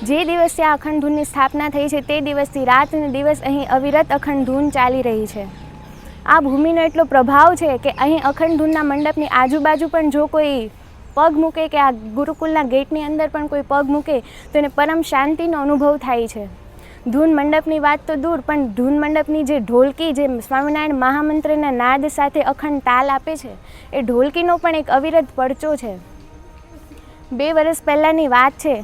જે દિવસથી આ અખંડ ધૂનની સ્થાપના થઈ છે તે દિવસથી રાત અને દિવસ અહીં અવિરત અખંડ ધૂન ચાલી રહી છે. આ ભૂમિનો એટલો પ્રભાવ છે કે અહીં અખંડ ધૂનના મંડપની આજુબાજુ પણ જો કોઈ પગ મૂકે કે આ ગુરુકુલના ગેટની અંદર પણ કોઈ પગ મૂકે તો એને પરમ શાંતિનો અનુભવ થાય છે. ધૂન મંડપની વાત તો દૂર, પણ ધૂન મંડપની જે ઢોલકી, જે સ્વામિનારાયણ મહામંત્રના નાદ સાથે અખંડ તાલ આપે છે, એ ઢોલકીનો પણ એક અવિરત પરચો છે. 2 વર્ષ પહેલાંની વાત છે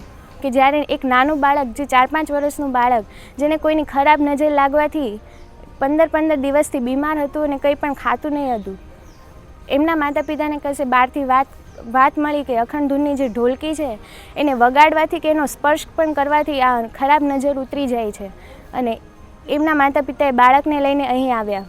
કે જ્યારે એક નાનું બાળક, જે 4-5 વર્ષનું બાળક, જેને કોઈની ખરાબ નજર લાગવાથી 15 દિવસથી બીમાર હતું અને કંઈ પણ ખાતું નહીં હતું, એમના માતા પિતાને કશે બહારથી વાત મળી કે અખંડ ધૂનની જે ઢોલકી છે એને વગાડવાથી કે એનો સ્પર્શ પણ કરવાથી આ ખરાબ નજર ઉતરી જાય છે. અને એમના માતા પિતાએ બાળકને લઈને અહીં આવ્યા.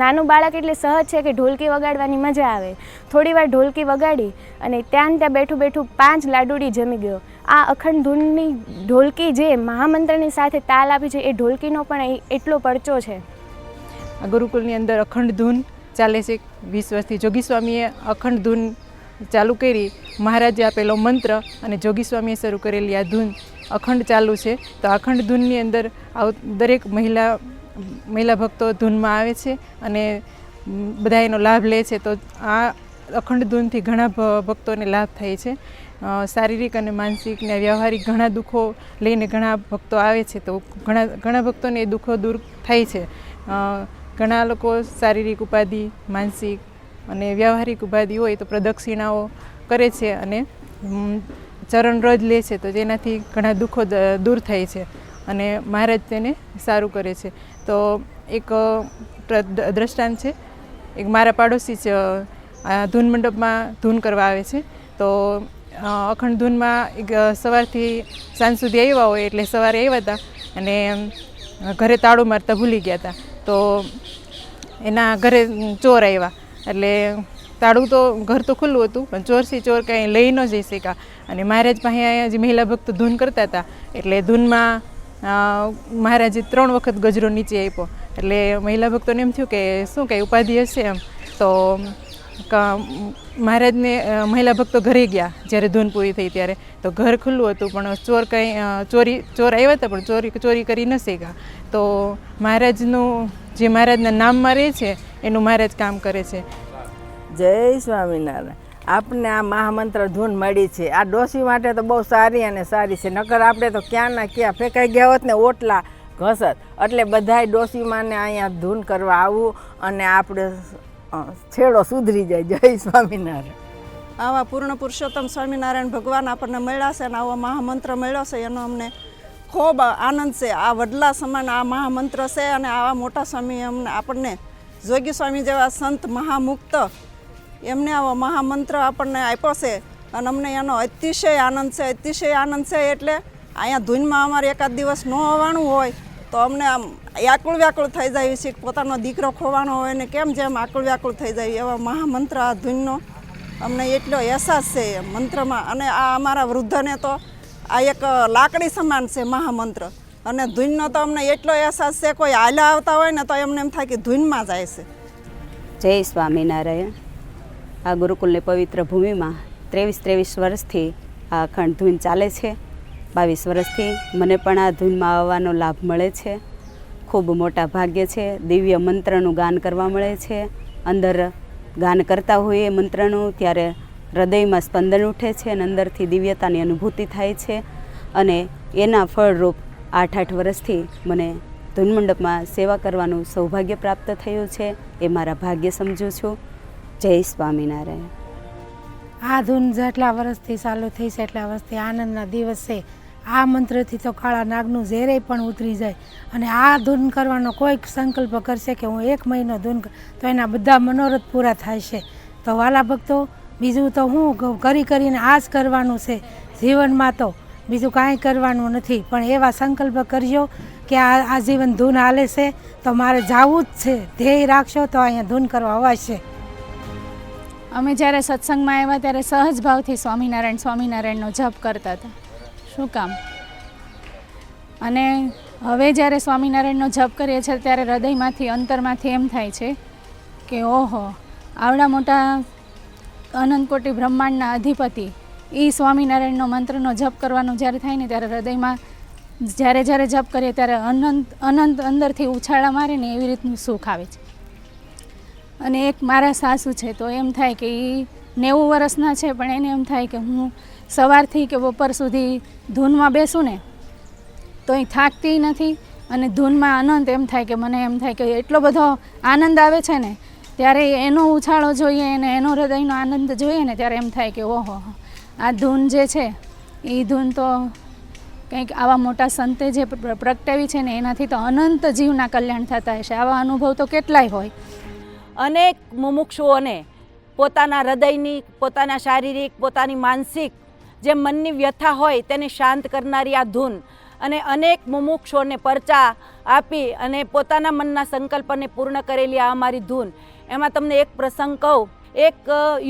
નાનું બાળક એટલે સહજ છે કે ઢોલકી વગાડવાની મજા આવે. થોડી વાર ઢોલકી વગાડી અને ત્યાં બેઠું 5 લાડુડી જમી ગયો. આ અખંડ ધૂનની ઢોલકી જે મહામંત્રની સાથે તાલ આપી છે, એ ઢોલકીનો પણ એટલો પરચો છે. આ ગુરુકુલની અંદર અખંડ ધૂન ચાલે છે. 20 વર્ષથી જોગી સ્વામીએ અખંડ ધૂન ચાલુ કરી. મહારાજે આપેલો મંત્ર અને જોગી સ્વામીએ શરૂ કરેલી આ ધૂન અખંડ ચાલુ છે. તો અખંડ ધૂનની અંદર દરેક મહિલા ભક્તો ધૂનમાં આવે છે અને બધા એનો લાભ લે છે. તો આ અખંડ ધૂનથી ઘણા ભક્તોને લાભ થાય છે. શારીરિક અને માનસિક ને વ્યવહારિક ઘણા દુઃખો લઈને ઘણા ભક્તો આવે છે. તો ઘણા ભક્તોને એ દુઃખો દૂર થાય છે. ઘણા લોકો શારીરિક ઉપાધિ, માનસિક અને વ્યવહારિક ઉપાધિ હોય તો પ્રદક્ષિણાઓ કરે છે અને ચરણ રજ લે છે. તો જેનાથી ઘણા દુઃખો દૂર થાય છે અને મહારાજ તેને સારું કરે છે. તો એક દ્રષ્ટાંત છે. એક મારા પાડોશી છે, આ ધૂન મંડપમાં ધૂન કરવા આવે છે. તો અખંડ ધૂનમાં એક સવારથી સાંજ સુધી આવ્યા હોય, એટલે સવારે આવ્યા હતા અને ઘરે તાળું મારતા ભૂલી ગયા હતા. તો એના ઘરે ચોર આવ્યા, એટલે તાળું તો ઘર તો ખુલ્લું હતું, પણ ચોર કાંઈ લઈ ન જઈ શક્યા. અને મહારાજ પાસે અહીંયા જે મહિલા ભક્તો ધૂન કરતા હતા, એટલે ધૂનમાં મહારાજે 3 વખત ગજરો નીચે આપ્યો. એટલે મહિલા ભક્તોને એમ થયું કે શું કાંઈ ઉપાધિ હશે એમ. તો મહારાજને મહિલા ભક્તો ઘરે ગયા જ્યારે ધૂન પૂરી થઈ ત્યારે. તો ઘર ખુલ્લું હતું, પણ ચોર આવ્યા હતા, પણ ચોરી કરી ન શક્યા. તો મહારાજનું જે મહારાજના નામમાં રહે છે એનું મહારાજ કામ કરે છે. જય સ્વામિનારાયણ. આપને આ મહામંત્ર ધૂન મળી છે. આ ડોસી માટે તો બહુ સારી અને સારી છે. નકર આપણે તો ક્યાંના ક્યાં ફેંકાઈ ગયા હોત ને ઓટલા ઘસત. એટલે બધાય ડોસીમાને અહીંયા ધૂન કરવા આવવું અને આપણે છેડો સુધરી જાય. જય સ્વામિનારાયણ. આવા પૂર્ણ પુરુષોત્તમ સ્વામિનારાયણ ભગવાન આપણને મળ્યા છે અને આવો મહામંત્ર મળ્યો છે, એનો અમને ખૂબ આનંદ છે. આ વડલા સમાન આ મહામંત્ર છે અને આવા મોટા સ્વામી આપણને જોગી સ્વામી જેવા સંત મહામુક્ત એમને આવો મહામંત્ર આપણને આપ્યો છે અને અમને એનો અતિશય આનંદ છે. અતિશય આનંદ છે એટલે અહીંયા ધૂનમાં અમારે એકાદ દિવસ ન આવવાનું હોય તો અમને આમ વ્યાકુળ વ્યાકુળ થઈ જાય છે. પોતાનો દીકરો ખોવાનો હોય ને કેમ જેમ આકુળ વ્યાકુળ થઈ જાય એવા મહામંત્ર આ ધૂનનો અમને એટલો અહેસાસ છે મંત્રમાં. અને આ અમારા વૃદ્ધને તો આ એક લાકડી સમાન છે મહામંત્ર. અને ધૂનનો તો અમને એટલો અહેસાસ છે, કોઈ હાલ્યા આવતા હોય ને તો એમને એમ થાય કે ધૂનમાં જાય છે. જય સ્વામિનારાયણ. આ ગુરુકુલની પવિત્ર ભૂમિમાં 23 વર્ષથી આ અખંડ ધૂન ચાલે છે. 22 વર્ષથી મને પણ આ ધૂનમાં આવવાનો લાભ મળે છે. ખૂબ મોટા ભાગ્ય છે. દિવ્ય મંત્રનું ગાન કરવા મળે છે. અંદર ગાન કરતા હોઈએ મંત્રનું ત્યારે હૃદયમાં સ્પંદન ઉઠે છે અને અંદરથી દિવ્યતાની અનુભૂતિ થાય છે. અને એના ફળરૂપ 8 વર્ષથી મને ધૂન મંડપમાં સેવા કરવાનું સૌભાગ્ય પ્રાપ્ત થયું છે. એ મારા ભાગ્ય સમજું છું. જય સ્વામિનારાયણ. આ ધૂન જેટલા વર્ષથી ચાલુ થઈ છે એટલા વર્ષથી આનંદના દિવસ છે. આ મંત્રથી તો કાળા નાગનું ઝેરે પણ ઉતરી જાય. અને આ ધૂન કરવાનો કોઈક સંકલ્પ કરશે કે હું 1 મહિનો ધૂન તો એના બધા મનોરથ પૂરા થાય છે. તો વાલા ભક્તો, બીજું તો હું કરીને આ જ કરવાનું છે જીવનમાં. તો બીજું કાંઈ કરવાનું નથી, પણ એવા સંકલ્પ કરજો કે આ જીવન ધૂન હાલે છે તો મારે જવું જ છે. ધ્યેય રાખશો તો અહીંયા ધૂન કરવા અવાશે. અમે જ્યારે સત્સંગમાં આવ્યા ત્યારે સહજ ભાવથી સ્વામિનારાયણનો જપ કરતા હતા. શું કામ? અને હવે જ્યારે સ્વામિનારાયણનો જપ કરીએ છીએ ત્યારે હૃદયમાંથી, અંતરમાંથી એમ થાય છે કે ઓહો, આવડા મોટા અનંત કોટી બ્રહ્માંડના અધિપતિ એ સ્વામિનારાયણનો મંત્રનો જપ કરવાનો જ્યારે થાય ને ત્યારે હૃદયમાં જ્યારે જ્યારે જપ કરીએ ત્યારે અનંત અનંત અંદરથી ઉછાળા મારે ને એવી રીતનું સુખ આવે છે. અને એક મારા સાસુ છે તો એમ થાય કે એ 90 વર્ષના છે, પણ એને એમ થાય કે હું સવારથી કે બપોર સુધી ધૂનમાં બેસું ને તો એ થાકતી નથી અને ધૂનમાં આનંદ એમ થાય કે મને એમ થાય કે એટલો બધો આનંદ આવે છે ને ત્યારે એનો ઉછાળો જોઈએ અને એનો હૃદયનો આનંદ જોઈએ ને ત્યારે એમ થાય કે ઓહો, આ ધૂન જે છે એ ધૂન તો કંઈક આવા મોટા સંતે જે પ્રગટાવી છે ને એનાથી તો અનંત જીવના કલ્યાણ થતા હશે. આવા અનુભવ તો કેટલાય હોય. અનેક મુમુક્ષુઓને પોતાના હૃદયની, પોતાના શારીરિક, પોતાની માનસિક જે મનની વ્યથા હોય તેને શાંત કરનારી આ ધૂન અને અનેક મુમુક્ષુઓને પરચા આપી અને પોતાના મનના સંકલ્પને પૂર્ણ કરેલી આ અમારી ધૂન. એમાં તમને એક પ્રસંગ કહું. એક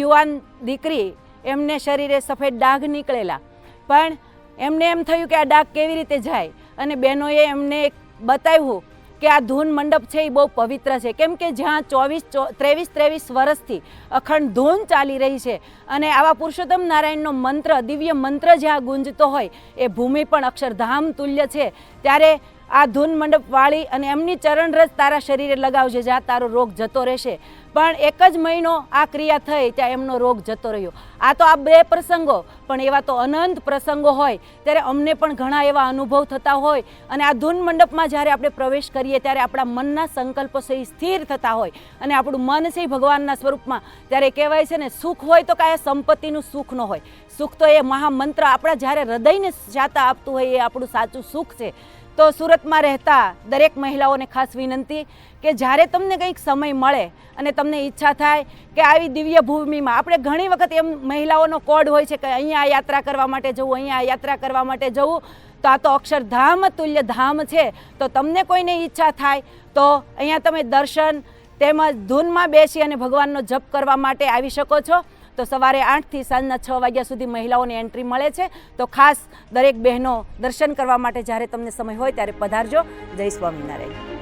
યુવાન દીકરી, એમને શરીરે સફેદ ડાઘ નીકળેલા, પણ એમને એમ થયું કે આ ડાઘ કેવી રીતે જાય, અને બહેનોએ એમને બતાવ્યું કે આ ધૂન મંડપ છે એ બહુ પવિત્ર છે, કેમ કે જ્યાં 23 વર્ષથી અખંડ ધૂન ચાલી રહી છે અને આવા પુરુષોત્તમ નારાયણનો મંત્ર, દિવ્ય મંત્ર જ્યાં ગુંજતો હોય એ ભૂમિ પણ અક્ષરધામ તુલ્ય છે. ત્યારે આ ધૂન મંડપ વાળી અને એમની ચરણરજ તારા શરીરે લગાવજે, જ્યાં તારો રોગ જતો રહેશે. પણ એક જ મહિનો આ ક્રિયા થઈ ત્યાં એમનો રોગ જતો રહ્યો. આ તો આ 2 પ્રસંગો, પણ એવા તો અનંત પ્રસંગો હોય. ત્યારે અમને પણ ઘણા એવા અનુભવ થતા હોય અને આ ધૂન મંડપમાં જ્યારે આપણે પ્રવેશ કરીએ ત્યારે આપણા મનના સંકલ્પો છે સ્થિર થતા હોય અને આપણું મન છે ભગવાનના સ્વરૂપમાં. ત્યારે કહેવાય છે ને, સુખ હોય તો કાંઈ સંપત્તિનું સુખ ન હોય, સુખ તો એ મહામંત્ર આપણા જ્યારે હૃદયને શાતા આપતું હોય એ આપણું સાચું સુખ છે. તો સુરતમાં રહેતા દરેક મહિલાઓને ખાસ વિનંતી કે જ્યારે તમને કંઈક સમય મળે અને તમને ઈચ્છા થાય કે આવી દિવ્ય ભૂમિમાં, આપણે ઘણી વખત એમ મહિલાઓનો કોડ હોય છે કે અહીંયા યાત્રા કરવા માટે જવું, અહીંયા યાત્રા કરવા માટે જવું, તો આ તો અક્ષરધામ તુલ્ય ધામ છે. તો તમને કોઈને ઈચ્છા થાય તો અહીંયા તમે દર્શન તેમજ ધૂનમાં બેસી અને ભગવાનનો જપ કરવા માટે આવી શકો છો. તો સવારે 8 થી સાંજના 6 વાગ્યા સુધી મહિલાઓને એન્ટ્રી મળે છે. તો ખાસ દરેક બહેનો દર્શન કરવા માટે જ્યારે તમને સમય હોય ત્યારે પધારજો. જય સ્વામિનારાયણ.